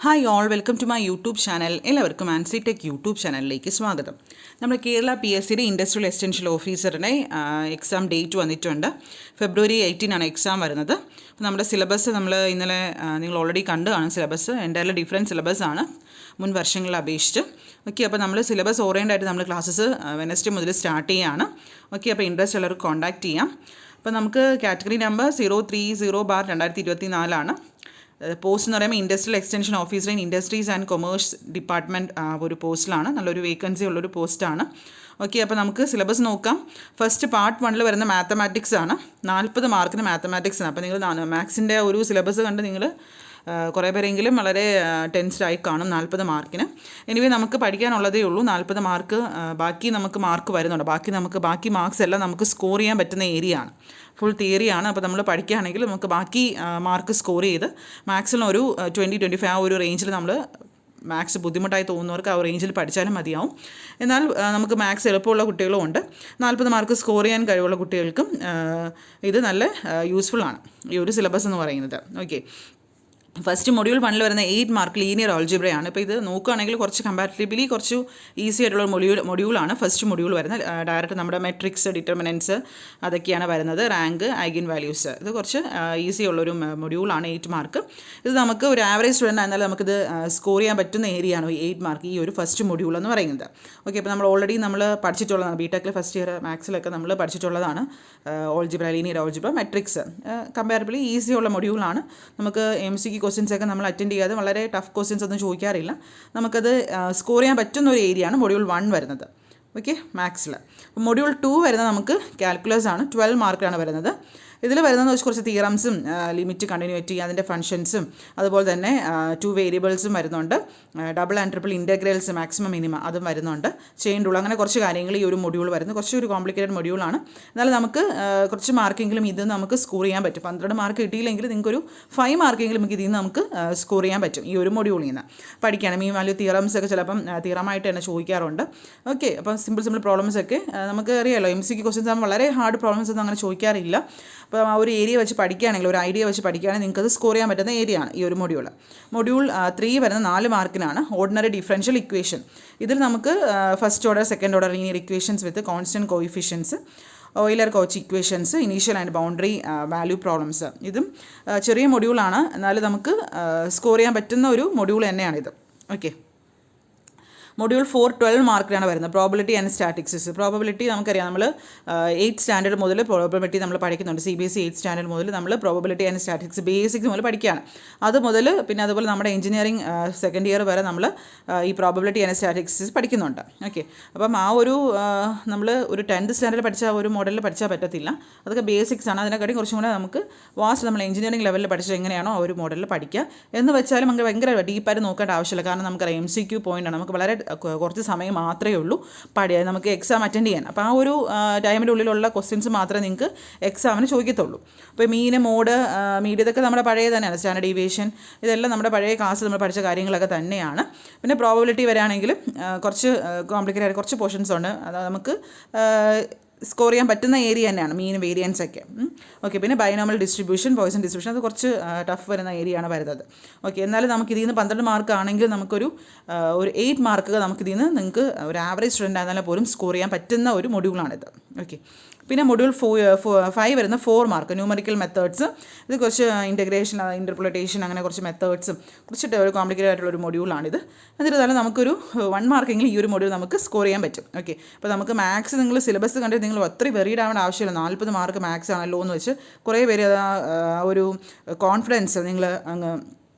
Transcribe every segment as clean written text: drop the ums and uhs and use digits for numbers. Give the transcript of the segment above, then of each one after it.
Hi all, welcome to my YouTube channel. എല്ലാവർക്കും Ancy tech YouTube ചാനലിലേക്ക് സ്വാഗതം. നമ്മൾ കേരള PSCയുടെ ഇൻഡസ്ട്രിയൽ എക്സ്റ്റൻഷൻ ഓഫീസറിൻ്റെ എക്സാം ഡേറ്റ് വന്നിട്ടുണ്ട്. ഫെബ്രുവരി 18 ആണ് എക്സാം വരുന്നത്. അപ്പോൾ നമ്മുടെ സിലബസ് നമ്മൾ ഇന്നലെ നിങ്ങൾ ഓൾറെഡി കണ്ടു കാണും. സിലബസ് എൻ്റയർലി ഡിഫറെൻറ്റ് സിലബസ് ആണ് മുൻ വർഷങ്ങളെ അപേക്ഷിച്ച്. ഓക്കെ, അപ്പോൾ നമ്മൾ സിലബസ് ഓറിയൻ്റ് ആയിട്ട് നമ്മൾ ക്ലാസ്സസ് വെനസ്ഡേ മുതൽ സ്റ്റാർട്ട് ചെയ്യുകയാണ്. ഓക്കെ, അപ്പോൾ ഇൻട്രസ്റ്റ് ഉള്ളവർക്ക് കോൺടാക്റ്റ് ചെയ്യാം. അപ്പോൾ നമുക്ക് കാറ്റഗറി നമ്പർ 030/2024 ആണ്. പോസ്റ്റ് എന്ന് പറയുമ്പോൾ industrial extension officer in industries and commerce department ഒരു പോസ്റ്റിലാണ്. നല്ലൊരു വേക്കൻസി ഉള്ളൊരു പോസ്റ്റാണ്. ഓക്കെ, അപ്പോൾ നമുക്ക് സിലബസ് നോക്കാം. ഫസ്റ്റ് പാർട്ട് 1 വരുന്ന മാത്തമാറ്റിക്സ് ആണ്. 40 മാർക്കിന് മാത്തമാറ്റിക്സ് ആണ്. അപ്പോൾ നിങ്ങൾ മാത്സിൻ്റെ ഒരു സിലബസ് കണ്ട് നിങ്ങൾ കുറേ പേരെങ്കിലും വളരെ ടെൻസ്ഡായി കാണും 40 മാർക്കിന്. എനിവേ നമുക്ക് പഠിക്കാനുള്ളതേ ഉള്ളൂ 40 മാർക്ക്. ബാക്കി നമുക്ക് മാർക്ക് വരുന്നുണ്ട്. ബാക്കി മാർക്സ് എല്ലാം നമുക്ക് സ്കോർ ചെയ്യാൻ പറ്റുന്ന ഏരിയ ആണ്. ഫുൾ തിയറിയാണ്. അപ്പോൾ നമ്മൾ പഠിക്കുകയാണെങ്കിൽ നമുക്ക് ബാക്കി മാർക്ക് സ്കോർ ചെയ്ത് മാത്സിന് ഒരു 20-25 ആ ഒരു റേഞ്ചിൽ നമ്മൾ മാത്സ് ബുദ്ധിമുട്ടായി തോന്നുന്നവർക്ക് ആ റേഞ്ചിൽ പഠിച്ചാലും മതിയാവും. എന്നാൽ നമുക്ക് മാത്സ് എളുപ്പമുള്ള കുട്ടികളും ഉണ്ട്. 40 മാർക്ക് സ്കോർ ചെയ്യാൻ കഴിവുള്ള കുട്ടികൾക്കും ഇത് നല്ല യൂസ്ഫുൾ ആണ് ഈ ഒരു സിലബസ് എന്ന് പറയുന്നത്. ഓക്കെ, ഫസ്റ്റ് മൊഡ്യൂൾ 1 വരുന്ന 8 മാർക്ക് ലീനിയർ ആൾജിബ്രയാണ്. ഇപ്പോൾ ഇത് നോക്കുകയാണെങ്കിൽ കുറച്ച് കമ്പാരിറ്റീവ്ലി കുറച്ച് ഈസി ആയിട്ടുള്ള മൊഡ്യൂളാണ് ഫസ്റ്റ് മൊഡ്യൂൾ വരുന്നത്. ഡയറക്റ്റ് നമ്മുടെ മെട്രിക്സ്, ഡിറ്റർമിനൻസ് അതൊക്കെയാണ് വരുന്നത്. റാങ്ക്, ഐഗൻ വാല്യൂസ്, ഇത് കുറച്ച് ഈസി ഉള്ളൊരു മൊഡ്യൂളാണ് 8 മാർക്ക്. ഇത് നമുക്ക് ഒരു ആവറേജ് സ്റ്റുഡൻ്റ് ആയിരുന്നാലും നമുക്കിത് സ്കോർ ചെയ്യാൻ പറ്റുന്ന ഏരിയയാണ് 8 മാർക്ക് ഈ ഒരു ഫസ്റ്റ് മൊഡ്യൂൾ എന്ന് പറയുന്നത്. ഓക്കെ, അപ്പോൾ നമ്മൾ ഓൾറെഡി പഠിച്ചിട്ടുള്ളതാണ്. ബിടെക്കിൽ ഫസ്റ്റ് ഇയർ മാത്സിലൊക്കെ നമ്മൾ പഠിച്ചിട്ടുള്ളതാണ് algebra, linear algebra, matrix. Comparatively easy ഉള്ള മൊഡ്യൂളാണ്. നമുക്ക് MCQ ക്വസ്റ്റ്യൻസ് ഒക്കെ നമ്മൾ അറ്റൻഡ് ചെയ്യാതെ വളരെ ടഫ് ക്വസ്റ്റ്യൻസ് ഒന്നും ചോദിക്കാറില്ല. നമുക്കത് സ്കോർ ചെയ്യാൻ പറ്റുന്ന ഒരു ഏരിയയാണ് മൊഡ്യൂൾ 1 വരുന്നത്. ഓക്കെ, മാത്സിൽ. മൊഡ്യൂൾ 2 വരുന്നത് നമുക്ക് കാൽക്കുലസ് ആണ്. 12 മാർക്കാണ് വരുന്നത്. ഇതിൽ വരുന്നതെന്ന് വെച്ചാൽ കുറച്ച് തിയറംസും ലിമിറ്റ്, കണ്ടിന്യൂറ്റി, അതിൻ്റെ ഫംഗ്ഷൻസും അതുപോലെ തന്നെ 2 വേരിയബിൾസും വരുന്നുണ്ട്. Double and triple integrals, maximum minima അതും വരുന്നുണ്ട്. ചെയിൻ റൂൾ, അങ്ങനെ കുറച്ച് കാര്യങ്ങൾ ഈ ഒരു മൊഡ്യൂൾ വരുന്നത്. കുറച്ചൊരു കോംപ്ലിക്കേറ്റഡ് മൊഡ്യൂളാണ്. എന്നാലും നമുക്ക് കുറച്ച് മാർക്കെങ്കിലും ഇത് നമുക്ക് സ്കോർ ചെയ്യാൻ പറ്റും. 12 മാർക്ക് കിട്ടിയില്ലെങ്കിൽ നിങ്ങൾക്കൊരു 5 മാർക്കെങ്കിലും ഇതിൽ നിന്ന് നമുക്ക് സ്കോർ ചെയ്യാൻ പറ്റും ഈ ഒരു മൊഡ്യൂളിൽ നിന്ന്. പഠിക്കുകയാണ് മീൻ വാല്യൂ തിയറംസ് ഒക്കെ ചിലപ്പം തിയറമായിട്ട് തന്നെ ചോദിക്കാറുണ്ട്. ഓക്കെ, അപ്പം സിമ്പിൾ പ്രോബ്ലംസ് ഒക്കെ നമുക്ക് അറിയാമല്ലോ. MCQ ക്വസ്റ്റ്യൻസ് ആകുമ്പോൾ വളരെ ഹാർഡ് പ്രോബ്ലംസ് ഒന്നും അങ്ങനെ ചോദിക്കാറില്ല. അപ്പോൾ ആ ഒരു ഏരിയ വെച്ച് പഠിക്കുകയാണെങ്കിൽ, ഒരു ഐഡിയ വെച്ച് പഠിക്കുകയാണെങ്കിൽ നിങ്ങൾക്കത് സ്കോർ ചെയ്യാൻ പറ്റുന്ന ഏരിയയാണ് ഈ ഒരു മൊഡ്യൂൾ. മൊഡ്യൂൾ 3 വരുന്ന 4 മാർക്കിനാണ് ഓർഡിനറി ഡിഫറൻഷ്യൽ ഇക്വേഷൻ. ഇതിൽ നമുക്ക് first order, second order linear equations with constant coefficients, Euler coach equations, initial and boundary value problems. ഇതും ചെറിയ മൊഡ്യൂളാണ്, എന്നാലും നമുക്ക് സ്കോർ ചെയ്യാൻ പറ്റുന്ന ഒരു മൊഡ്യൂൾ തന്നെയാണിത്. ഓക്കെ, മൊഡ്യൂൾ 4 12 മാർക്കിനാണ് വരുന്നത്. Probability and സ്റ്റാറ്റിക്സിസ്. പ്രോബബിലിറ്റി നമുക്കറിയാം, നമ്മൾ 8th സ്റ്റാൻഡേർഡ് മുതൽ പ്രോബബിലിറ്റി നമ്മൾ പഠിക്കുന്നുണ്ട്. CBSE 8th സ്റ്റാൻഡേർഡ് മുതൽ നമ്മൾ പ്രോബബിലിറ്റി ആൻഡ് സ്റ്റാറ്റിക്സ് ബേസിക്സ് മുതൽ പഠിക്കുകയാണ്. അത് മുതൽ പിന്നെ അതുപോലെ നമ്മുടെ എഞ്ചിനീയറിംഗ് സെക്കൻഡ് ഇയർ വരെ നമ്മൾ ഈ പ്രോബബിലിറ്റി ആൻഡ് സ്റ്റാറ്റിക്സിസ് പഠിക്കുന്നുണ്ട്. ഓക്കെ, അപ്പം ആ ഒരു നമ്മൾ ഒരു 10th സ്റ്റാൻഡേർഡ് പഠിച്ച ഒരു മോഡലിൽ പഠിച്ചാൽ പറ്റത്തില്ല. അതൊക്കെ ബേസിക്സ് ആണ്. അതിനെക്കാട്ടി കുറച്ചും കൂടെ നമുക്ക് നമ്മൾ എഞ്ചിനീയറിംഗ് ലെവലിൽ പഠിച്ചത് എങ്ങനെയാണോ ആ ഒരു മോഡലിൽ പഠിക്കുക എന്ന് വെച്ചാലും നമുക്ക് ഭയങ്കര ഡീപ്പായിട്ട് നോക്കേണ്ട ആവശ്യമില്ല. കാരണം നമുക്കറിയാം MCQ പോയിൻ്റാണ്. നമുക്ക് വളരെ കുറച്ച് സമയം മാത്രമേ ഉള്ളൂ നമുക്ക് എക്സാം അറ്റൻഡ് ചെയ്യാൻ. അപ്പോൾ ആ ഒരു ടൈമിൻ്റെ ഉള്ളിലുള്ള ക്വസ്റ്റ്യൻസ് മാത്രമേ നിങ്ങൾക്ക് എക്സാമിന് ചോദിക്കത്തുള്ളൂ. അപ്പോൾ മീന്, മോഡ്, മീഡിയ ഇതൊക്കെ നമ്മുടെ പഴയ തന്നെയാണ്. സ്റ്റാൻഡേർഡ് ഡീവിയേഷൻ ഇതെല്ലാം നമ്മുടെ പഴയ ക്ലാസ്സിൽ നമ്മൾ പഠിച്ച കാര്യങ്ങളൊക്കെ തന്നെയാണ്. പിന്നെ പ്രോബബിലിറ്റി വരാണെങ്കിലും കുറച്ച് കോംപ്ലിക്കേറ്റഡ് ആയിട്ട് കുറച്ച് പോർഷൻസ് ഉണ്ട്. അത് നമുക്ക് സ്കോർ ചെയ്യാൻ പറ്റുന്ന ഏരിയ തന്നെയാണ്, മീൻ, വേരിയൻസ് ഒക്കെ. ഓക്കെ, പിന്നെ ബൈനോമൽ ഡിസ്ട്രിബ്യൂഷൻ, പോയിസൺ ഡിസ്ട്രിബ്യൂഷൻ, അത് കുറച്ച് ടഫ് വരുന്ന ഏരിയ ആണ് വരുന്നത്. ഓക്കെ, എന്നാലും നമുക്ക് ഇതിൽ നിന്ന് 12 മാർക്ക് ആണെങ്കിൽ നമുക്കൊരു 8 മാർക്ക് നമുക്ക് ഇതിൽ നിന്ന് നിങ്ങൾക്ക് ഒരു ആവറേജ് സ്റ്റുഡൻ്റ് ആയിരുന്നാലും പോലും സ്കോർ ചെയ്യാൻ പറ്റുന്ന ഒരു മൊഡ്യൂളാണിത്. ഓക്കെ, പിന്നെ മൊഡ്യൂൾ 5 വരുന്ന 4 മാർക്ക് ന്യൂമറിക്കൽ മെത്തേഡ്സ്. ഇത് കുറച്ച് ഇൻ്റഗ്രേഷൻ, ഇൻ്റർപ്രിട്ടേഷൻ, അങ്ങനെ കുറച്ച് മെത്തേഡ്സും കുറച്ചിട്ട് ഒരു കോംപ്ലിക്കേറ്റഡ് ആയിട്ടുള്ള ഒരു മൊഡ്യൂളാണിത്. എന്നിരുന്നാലും നമുക്കൊരു 1 മാർക്കെങ്കിലും ഈ ഒരു മൊഡ്യൂൾ നമുക്ക് സ്കോർ ചെയ്യാൻ പറ്റും. ഓക്കെ, അപ്പോൾ നമുക്ക് മാത്സ് നിങ്ങൾ സിലബസ് കണ്ടിട്ട് നിങ്ങൾ ഒത്തിരി വെറീഡ് ആവേണ്ട ആവശ്യമില്ല. 40 മാർക്ക് മാത്സ് ആണല്ലോ എന്ന് വെച്ച് കുറേ പേര് ഒരു കോൺഫിഡൻസ് നിങ്ങൾ അങ്ങ്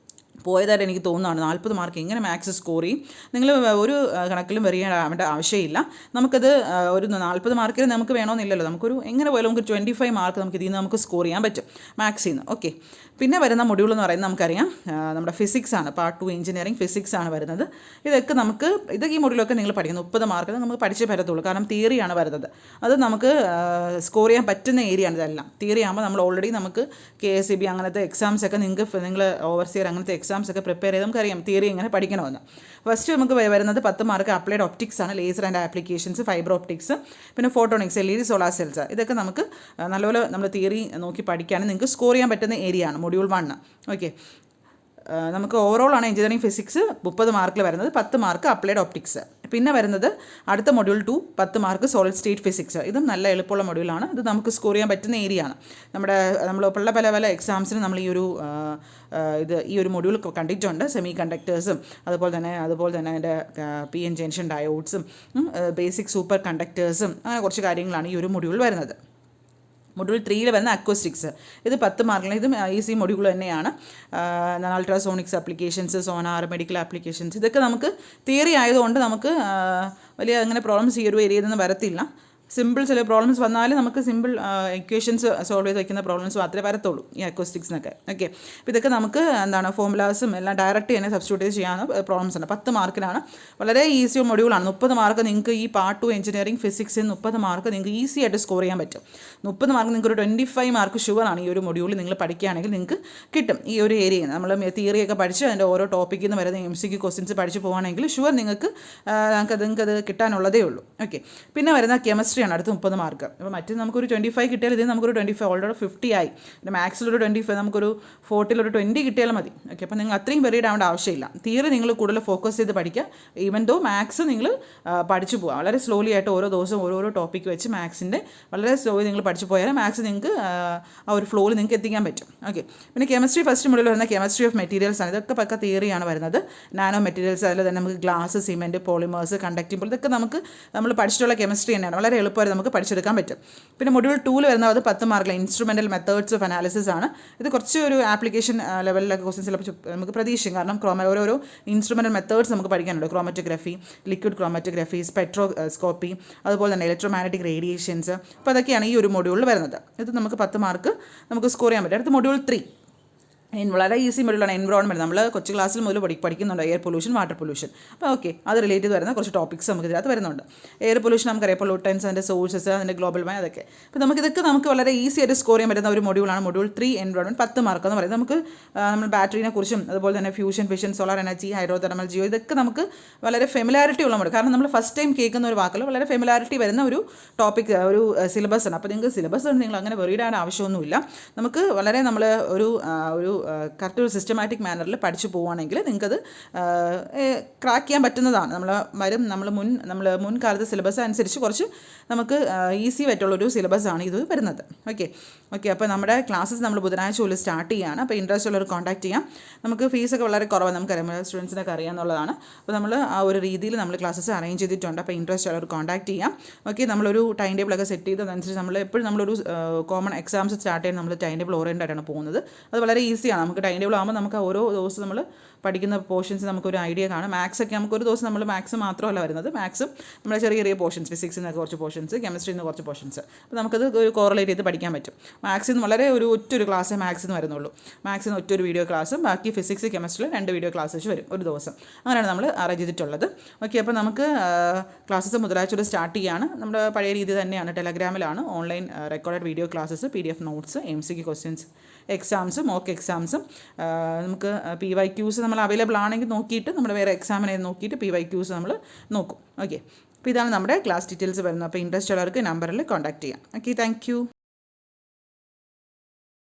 പോയതായിട്ട് എനിക്ക് തോന്നുന്നതാണ്. 40 മാർക്ക് എങ്ങനെ മാത്സ് സ്കോർ ചെയ്യും? നിങ്ങൾ ഒരു കണക്കിലും വെറിയാവേണ്ട ആവശ്യമില്ല. നമുക്കത് ഒരു 40 മാർക്കിൽ നമുക്ക് വേണമെന്നില്ലല്ലോ. നമുക്കൊരു എങ്ങനെ പോയാലും നമുക്ക് 25 മാർക്ക് നമുക്ക് ഇതിൽ നിന്ന് നമുക്ക് സ്കോർ ചെയ്യാൻ പറ്റും മാത്സിൽ നിന്ന്. ഓക്കെ, പിന്നെ വരുന്ന മൊഡ്യൂൾ എന്ന് പറയുന്നത് നമുക്കറിയാം നമ്മുടെ ഫിസിക്സ് ആണ്. പാർട്ട് 2 എഞ്ചിനീയറിംഗ് ഫിസിക്സ് ആണ് വരുന്നത്. ഇതൊക്കെ ഈ മൊഡ്യൂളൊക്കെ നിങ്ങൾ പഠിക്കുന്നത് 30 മാർക്ക് നമുക്ക് പഠിച്ചേ പറ്റത്തുള്ളൂ. കാരണം തിയറിയാണ് വരുന്നത്. അത് നമുക്ക് സ്കോർ ചെയ്യാൻ പറ്റുന്ന ഏരിയ ആണ് ഇതെല്ലാം. തിയറി ആകുമ്പോൾ നമ്മൾ ഓൾറെഡി നമുക്ക് KSEB അങ്ങനത്തെ എക്സാംസ് ഒക്കെ നിങ്ങൾ ഓവർസിയർ അങ്ങനത്തെ എക്സാംസ് ഒക്കെ പ്രിപ്പയർ ചെയ്ത് നമുക്കറിയാം തിയറി എങ്ങനെ പഠിക്കണമെന്ന്. ഫസ്റ്റ് നമുക്ക് വരുന്നത് 10 മാർക്ക് അപ്ലൈഡ് ഒപ്റ്റിക്സ് ആണ്. Laser and applications, fibre optics, പിന്നെ ഫോട്ടോണിക്സ്, LED, സോളാർ സെൽസ്. ഇതൊക്കെ നമുക്ക് നല്ലപോലെ നമ്മൾ തിയറി നോക്കി പഠിക്കുകയാണെങ്കിൽ നിങ്ങൾക്ക് സ്കോർ ചെയ്യാൻ പറ്റുന്ന ഏരിയ ആണ് മൊഡ്യൂൾ 1. ഓക്കെ, നമുക്ക് ഓവറോളാണ് എഞ്ചിനീയറിംഗ് ഫിസിക്സ് 30 മാർക്കിൽ വരുന്നത്, 10 മാർക്ക് അപ്ലൈഡ് ഒപ്റ്റിക്സ്. പിന്നെ വരുന്നത് അടുത്ത module 2 10 mark solid state physics. ഇതും നല്ല എളുപ്പമുള്ള മൊഡ്യൂളാണ്. ഇത് നമുക്ക് സ്കോർ ചെയ്യാൻ പറ്റുന്ന ഏരിയ ആണ്. നമ്മൾ പല എക്സാംസിന് നമ്മൾ ഈ ഒരു മൊഡ്യൂൾ കണ്ടിട്ടുണ്ട്. സെമി കണ്ടക്ടേഴ്സും അതുപോലെ തന്നെ അതിൻ്റെ PN ജംഗ്ഷൻ ഡയോഡ്സും ബേസിക് സൂപ്പർ കണ്ടക്ടേഴ്സും അങ്ങനെ കുറച്ച് കാര്യങ്ങളാണ് ഈ ഒരു മൊഡ്യൂൾ വരുന്നത്. മൊഡ്യൂൾ 3 വരുന്ന അക്വസ്റ്റിക്സ്, ഇത് 10 മാർക്കിന്. ഇതും ഈസി മൊഡ്യൂൾ തന്നെയാണ്. അൾട്രാസോണിക്സ് ആപ്ലിക്കേഷൻസ്, സോണാർ, മെഡിക്കൽ ആപ്ലിക്കേഷൻസ്, ഇതൊക്കെ നമുക്ക് തിയറി ആയതുകൊണ്ട് നമുക്ക് വലിയ അങ്ങനെ പ്രോബ്ലംസ് ഈ ഒരു ഏരിയയിൽ നിന്ന് വരത്തില്ല. സിമ്പിൾ ചില പ്രോബ്ലംസ് വന്നാലും നമുക്ക് സിമ്പിൾ ഇക്വേഷൻസ് സോൾവ് ചെയ്ത് വയ്ക്കുന്ന പ്രോബ്ലംസ് മാത്രമേ വരത്തുള്ളൂ ഈ അക്വസ്റ്റിക്സിനൊക്കെ. ഓക്കെ, അപ്പോൾ ഇതൊക്കെ നമുക്ക് ഫോമുലാസും എല്ലാം ഡയറക്റ്റ് തന്നെ സബ്സ്റ്റിറ്റ്യൂട്ട് ചെയ്ത് ചെയ്യാവുന്ന പ്രോബ്ലംസ് ആണ്. 10 മാർക്കിനാണ്. വളരെ ഈസി മൊഡ്യൂളാണ്. 30 മാർക്ക് നിങ്ങൾക്ക് ഈ പാർട്ട് 2 എഞ്ചിനീയറിംഗ് ഫിസിക്സിൽ 30 മാർക്ക് നിങ്ങൾക്ക് ഈസി ആയിട്ട് സ്കോർ ചെയ്യാൻ പറ്റും. 30 മാർക്ക് നിങ്ങൾക്ക് ഒരു 25 മാർക്ക് ഷുവറാണ് ഈ ഒരു മൊഡ്യൂളിൽ നിങ്ങൾ പഠിക്കുകയാണെങ്കിൽ നിങ്ങൾക്ക് കിട്ടും. ഈ ഒരു ഏരിയയിൽ നമ്മൾ തിയറിയൊക്കെ പഠിച്ച് അതിൻ്റെ ഓരോ ടോപ്പിക്കിൽ നിന്ന് വരുന്ന MCQ ക്വസ്റ്റ്യൻസ് പഠിച്ച് പോകുകയാണെങ്കിൽ ഷുവർ നിങ്ങൾക്കത് കിട്ടാനുള്ളതേ ഉള്ളൂ. ഓക്കെ, പിന്നെ വരുന്ന കെമിസ്ട്രി ആണ് അടുത്ത് 30 മാർക്ക്. അപ്പോൾ മറ്റേ നമുക്കൊരു 25 കിട്ടിയാൽ ഇതിന് നമുക്കൊരു 25 ഓൾറെഡി 50 ആയി. പിന്നെ മാത്സിലൊരു 25, നമുക്കൊരു 40 20 കിട്ടിയാലും മതി. ഓക്കെ, അപ്പോൾ നിങ്ങൾ അത്രയും വെറിഡ് ആവേണ്ട ആവശ്യമില്ല. തിയറി നിങ്ങൾ കൂടുതൽ ഫോക്കസ് ചെയ്ത് പഠിക്കുക. ഈവൻ ദോ മാത്സ് നിങ്ങൾ പഠിച്ചു പോവുക. വളരെ സ്ലോലി ആയിട്ട് ഓരോ ദിവസവും ഓരോരോ ടോപ്പിക്ക് വെച്ച് മാത്സിൻ്റെ വളരെ സ്ലോലി നിങ്ങൾ പഠിച്ചു പോയാൽ മാത്സ് നിങ്ങൾക്ക് ആ ഒരു ഫ്ലോയിൽ നിങ്ങൾക്ക് എത്തിക്കാൻ പറ്റും. ഓക്കെ, പിന്നെ കെമിസ്ട്രി ഫസ്റ്റ് മൊഡ്യൂൾ വരുന്ന കെമിസ്ട്രി ഓഫ് മെറ്റീരിയൽസ് ആണ്. ഇതൊക്കെ പക്ക തിയറിയാണ് വരുന്നത്. നാനോ മെറ്റീരിയൽസ്, അതിൽ തന്നെ നമുക്ക് ഗ്ലാസ്, സിമെൻറ്റ്, പോളിമേഴ്സ്, കണ്ടക്റ്റിംഗ്, ഇതൊക്കെ നമ്മൾ പഠിച്ചിട്ടുള്ള കെമിസ്ട്രി തന്നെയാണ്. വളരെ എളുപ്പമായിട്ട് നമുക്ക് പഠിച്ചെടുക്കാൻ പറ്റും. പിന്നെ മൊഡ്യൂൾ 2 വരുന്നത് 10 മാർക്കിൽ ഇൻസ്ട്രുമെൻ്റൽ മെത്തേഡ്സ് ഓഫ് അനാലിസിസ് ആണ്. ഇത് കുറച്ച് ഒരു ആപ്ലിക്കേഷൻ ലെവലിലൊക്കെ ക്വസ്റ്റ്യൻസ് ചിലപ്പോൾ നമുക്ക് പ്രതീക്ഷിക്കും. കാരണം ഓരോരോ ഇൻസ്ട്രുമെൻ്റൽ മെത്തേഡ്സ് നമുക്ക് പഠിക്കാനുണ്ട്. ക്രോമറ്റോഗ്രഫി, ലിക്വിഡ് ക്രോമറ്റോഗ്രഫി, സ്പെക്ട്രോസ്കോപ്പി, അതുപോലെ തന്നെ ഇലക്ട്രോമാഗ്നറ്റിക് റേഡിയേഷൻസ്. അപ്പോൾ അതൊക്കെയാണ് ഈ ഒരു മൊഡ്യൂളിൽ വരുന്നത്. ഇത് നമുക്ക് 10 മാർക്ക് നമുക്ക് സ്കോർ ചെയ്യാൻ പറ്റും. അടുത്ത മൊഡ്യൂൾ 3 വളരെ ഈസി മൊഡ്യൂളാണ്. എൻവറോൺമെൻറ്റ് നമ്മൾ കൊച്ചു ക്ലാസ്സിൽ മുതൽ പഠിക്കുന്നുണ്ട്. Air pollution, water pollution. അപ്പോൾ ഓക്കെ, അത് റിലേറ്റ് ചെയ്ത് വരുന്ന കുറച്ച് ടോപ്പിക്സ് നമുക്ക് ഇതിനകത്ത് വരുന്നുണ്ട്. എയർ പൊല്യൂഷൻ നമുക്കറിയാം, പൊല്യൂട്ടൻസ്, അതിൻ്റെ സോഴ്സസ്, അതിൻ്റെ ഗ്ലോബൽ വായ്, അതൊക്കെ. അപ്പോൾ നമുക്ക് വളരെ ഈസി ആയിട്ട് സ്കോർ ചെയ്യാൻ പറ്റുന്ന ഒരു മൊഡ്യൂളാണ് മൊഡ്യൂൾ 3 എൻവറോൺമെൻറ്റ്. 10 മാർക്ക് എന്ന് പറയുന്നത് നമുക്ക് നമ്മൾ ബാറ്ററിനെ കുറിച്ചും അതുപോലെ തന്നെ fusion, fission, solar energy, hydro thermal, geo, ഇതൊക്കെ നമുക്ക് വളരെ ഫെമിലാരിറ്റി ഉള്ള മൊഡ്യൂൾ. കാരണം നമ്മൾ ഫസ്റ്റ് ടൈം കേൾക്കുന്ന ഒരു വാക്കിൽ വളരെ ഫെമിലാരിറ്റി വരുന്ന ഒരു ടോപ്പിക്, ഒരു സിലബസ് ആണ്. അപ്പോൾ നിങ്ങൾക്ക് സിലബസ് നിങ്ങൾ അങ്ങനെ വെറിയിടാൻ ആവശ്യമൊന്നുമില്ല. നമുക്ക് വളരെ നമ്മൾ ഒരു കറക്റ്റ് ഒരു സിസ്റ്റമാറ്റിക് മാനറിൽ പഠിച്ചു പോവുകയാണെങ്കിൽ നിങ്ങൾക്കത് ക്രാക്ക് ചെയ്യാൻ പറ്റുന്നതാണ്. നമ്മൾ മുൻകാലത്തെ സിലബസ് അനുസരിച്ച് കുറച്ച് നമുക്ക് ഈസി ആയിട്ടുള്ളൊരു സിലബസാണ് ഇത് വരുന്നത്. ഓക്കെ, അപ്പോൾ നമ്മുടെ ക്ലാസ്സസ് നമ്മൾ ബുധനാഴ്ച മുതൽ സ്റ്റാർട്ട് ചെയ്യുകയാണ്. അപ്പോൾ ഇൻട്രസ്റ്റ് ഉള്ളവർ കോൺടാക്ട് ചെയ്യാം. നമുക്ക് ഫീസൊക്കെ വളരെ കുറവാണ്, നമുക്കറിയാം, സ്റ്റുഡൻസിനൊക്കെ അറിയാമെന്നുള്ളതാണ്. അപ്പോൾ നമ്മൾ ആ ഒരു രീതിയിൽ നമ്മൾ ക്ലാസ്സസ് അറേഞ്ച് ചെയ്തിട്ടുണ്ട്. അപ്പോൾ ഇൻട്രസ്റ്റ് ഉള്ളവർ കോൺടാക്ട് ചെയ്യാം. ഓക്കെ, നമ്മളൊരു ടൈം ടേബിളൊക്കെ സെറ്റ് ചെയ്തതനുസരിച്ച് നമ്മളൊരു കോമൺ എക്സാംസ് സ്റ്റാർട്ട് ചെയ്യാൻ നമ്മൾ ടൈം ടേബിൾ ഓറിയൻറ്റഡ് ആയിട്ടാണ് പോകുന്നത്. അത് വളരെ ഈസിയാണ്. നമുക്ക് ടൈം ടേബിൾ ആകുമ്പോൾ നമുക്ക് ഓരോ ദിവസം നമ്മൾ പഠിക്കുന്ന പോർഷൻസ് നമുക്കൊരു ഐഡിയ കാണും. മാത്സൊക്കെ നമുക്കൊരു ദിവസം നമ്മൾ മാത്സ് മാത്രമല്ല വരുന്നത്, മാത്സും നമ്മുടെ ചെറിയ പോർഷൻസ്, ഫിസിക്സിൽ നിന്ന് കുറച്ച് പോർഷൻസ്, കെമിസ്ട്രിയിൽ നിന്ന് കുറച്ച് പോർഷൻസ്. അപ്പോൾ നമുക്കത് ഒരു കോറിലേറ്റ് ചെയ്ത് പഠിക്കാൻ പറ്റും. മാത്സിൽ നിന്ന് വളരെ ഒറ്റൊരു ക്ലാസ്സേ മാത്സിൽ നിന്ന് വരുന്നുള്ളൂ. മാത്സിൽ നിന്ന് ഒറ്റൊരു വീഡിയോ ക്ലാസ്സും ബാക്കി ഫിസിക്സ്, കെമിസ്ട്രിയിൽ 2 വീഡിയോ ക്ലാസ് വെച്ച് വരും ഒരു ദിവസം. അങ്ങനെയാണ് നമ്മൾ അറേഞ്ച് ചെയ്തിട്ടുള്ളത്. ഓക്കെ, അപ്പോൾ നമുക്ക് ക്ലാസ്സസ് ബുധനാഴ്ച സ്റ്റാർട്ട് ചെയ്യുകയാണ്. നമ്മുടെ പഴയ രീതി തന്നെയാണ്. ടെലഗ്രാമിലാണ് online recorded video classes, PDF notes, MCQ questions, എക്സാംസും മോക്ക് എക്സാംസും. നമുക്ക് PYQs നമ്മൾ അവൈലബിൾ ആണെങ്കിൽ നോക്കിയിട്ട് നമ്മുടെ വേറെ എക്സാമിനെ നോക്കിയിട്ട് PYQs നമ്മൾ നോക്കും. ഓക്കെ, അപ്പോൾ ഇതാണ് നമ്മുടെ ക്ലാസ് ഡീറ്റെയിൽസ് വരുന്നത്. അപ്പോൾ ഇൻട്രസ്റ്റ് ഉള്ളവർക്ക് നമ്പറിൽ കോൺടാക്ട് ചെയ്യാം. Okay, thank you.